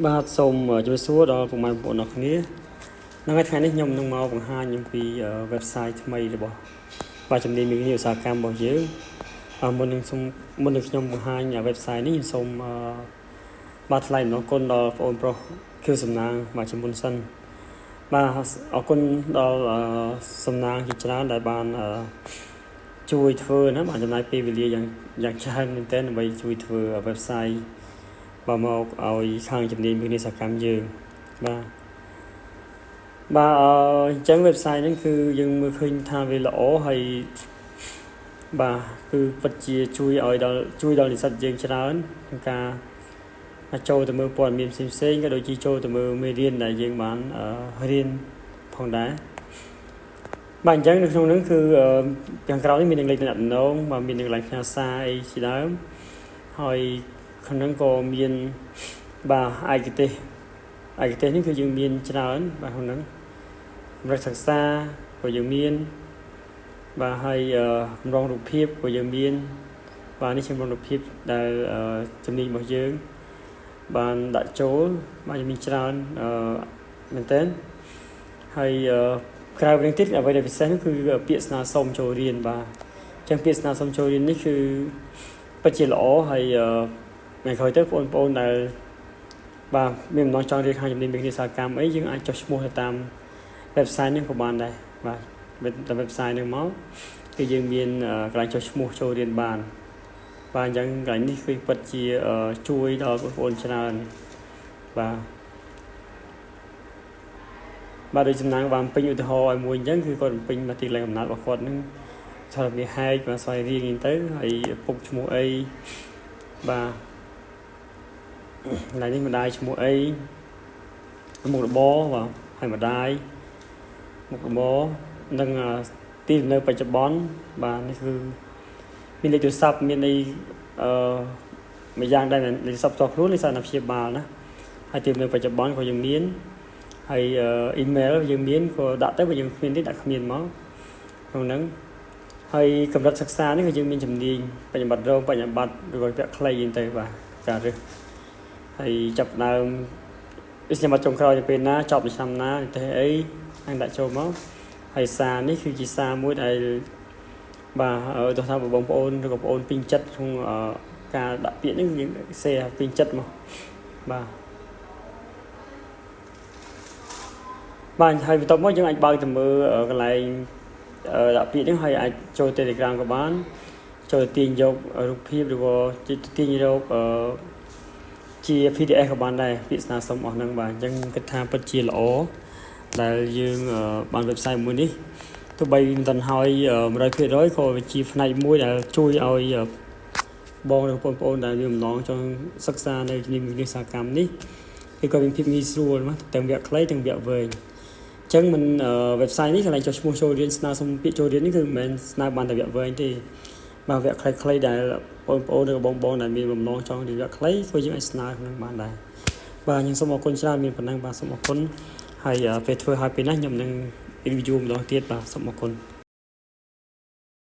បាទសូមជម្រាបសួរដល់ពុកម៉ែបងប្អូនអរគ្នានៅថ្ងៃនេះខ្ញុំនឹងមកបង្ហាញអំពី website ថ្មីរបស់បាទជំនាញវិញ្ញាណឧស្សាហកម្មរបស់យើងមុននឹងខ្ញុំបង្ហាញ website នេះខ្ញុំសូមបាទថ្លែងអំណរគុណដល់បងប្អូនប្រុសគឺសំណាងបាទជំនុនសិនបាទអរគុណដល់សំណាងជាច្រើនដែលបានជួយធ្វើណាបាទចំណាយពេលវេលាយ៉ាងច្រើនមែនទែនដើម្បីជួយធ្វើ website បាទមកឲ្យខាងជំនាញវិនិយោគកម្មយើងបាទអញ្ចឹង website ហ្នឹងគឺយើងមើលឃើញថាវាល្អហើយបាទគឺពិតជាជួយដល់និស្សិតយើងច្រើនក្នុងការចូលទៅមើលព័ត៌មានផ្សេងៗក៏ដូចជាចូលទៅមើលមេរៀនដែលយើងបានរៀនផងដែរបាទអញ្ចឹងនៅក្នុងហ្នឹងគឺខាងក្រៅនេះមានលេខទំនាក់ទំនងបាទមានកន្លែងផ្ញើសារអីជាដើមហើយក្នុងហ្នឹងក៏មានបាទឯកទេសនេះគឺយើងមានច្រើនបាទក្នុងហ្នឹងកម្រិតសិក្សាក៏យើងមានបាទហើយកម្រងរូបភាពក៏យើងមានបាទនេះជាកម្រងរូបភាពដែលជំនាញរបស់យើងបានដាក់ចូលបាទយើងមានច្រើនមែនតើហើយក្រៅពីនេះទៀតអ្វីដែលពិសេសគឺពាក្យស្នើសុំចូលរៀនបាទអញ្ចឹងពាក្យស្នើសុំចូលរៀននេះគឺពិតជាល្អហើយថ្ងៃក្រោយទៅបងប្អូនដែលបាទមានបំណងចង់រៀនខាងជំនាញវិទ្យាសាស្ត្រកម្មអីយើងអាចចុះឈ្មោះទៅតាម website នេះក៏បានដែរបាទតាម website នេះមកគឺយើងមានកន្លែងចុះឈ្មោះចូលរៀនបានបាទអញ្ចឹងកន្លែងនេះគឺពិតជាជួយដល់បងប្អូនច្រើនបាទដូចសំណាងបានពេញឧទាហរណ៍ឲ្យមួយអញ្ចឹងគឺគាត់ពេញមកទីកន្លែងកំណត់របស់គាត់នឹងថាវាហែកមកស្វ័យរៀងទៅហើយពុកឈ្មោះអីបាទកន្លែងនេះម្ដាយឈ្មោះអីមុខរបរបាទហើយម្ដាយមុខរបរនិងទីនៅបច្ចុប្បន្នបាទនេះគឺមានលេខទូរស័ព្ទមានអីមួយយ៉ាងដែរលេខទូរស័ព្ទផ្ទាល់ខ្លួនលេខសារណាព្យាបាលណាហើយទីនៅបច្ចុប្បន្នក៏យើងមានហើយអ៊ីមែលយើងមានក៏ដាក់ទៅបើយើងគ្មានទេដាក់គ្មានមកក្នុងហ្នឹងហើយកម្រិតសិក្សានេះក៏យើងមានជំនាញបញ្ញាបត្ររងបញ្ញាបត្រឬក៏ពាក់ខ្លីអីទៅបាទការរើសហើយចាប់ដើមវិញ្ញាបត្រចុងក្រោយទៅពេលណាចប់ឆ្នាំណាទេអីហ្នឹងដាក់ចូលមកហើយសារនេះគឺជាសារមួយដែលបាទទោះថាបងប្អូនឬក៏បងប្អូនពេញចិត្តក្នុងការដាក់ពាក្យនេះយើងshareពេញចិត្តមកបាទហើយបន្ទាប់មកយើងអាចបើកទៅមើលកន្លែងដាក់ពាក្យនេះហើយអាចចូល Telegram ក៏បានចូលទាញយករូបភាពឬក៏ទាញយកជា PDF ក៏បានដែរពាក្យស្នើសុំអស់ហ្នឹងបាទអញ្ចឹងគិតថាពិតជាល្អដែលយើងបាន website មួយនេះទោះបីមិនទាន់ហើយ 100% ក៏វាជាផ្នែកមួយដែលជួយឲ្យបងឬបងប្អូនដែលមានបំណងចង់សិក្សានៅជំនាញវិទ្យាសាស្ត្រកម្មនេះគឺក៏មានភាពងាយស្រួលណាទាំងវគ្គខ្លីទាំងវគ្គវែងអញ្ចឹងមិន website នេះកន្លែងចុះឈ្មោះចូលរៀនស្នើសុំពាក្យចូលរៀននេះគឺមិនមែនស្នើបានតែវគ្គវែងទេបាទវគ្គខ្លីៗដែលបងប្អូនឬបងដែលមានបំណងចង់រៀនវគ្គខ្លីក៏យើងអាចស្នើក្នុងបានដែរបាទខ្ញុំសូមអរគុណច្រើនមានប៉ុណ្ណឹងបាទសូមអរគុណហើយពេលធ្វើហើយពេលណាខ្ញុំនឹង review ម្ដងទៀតបាទសូមអរគុណ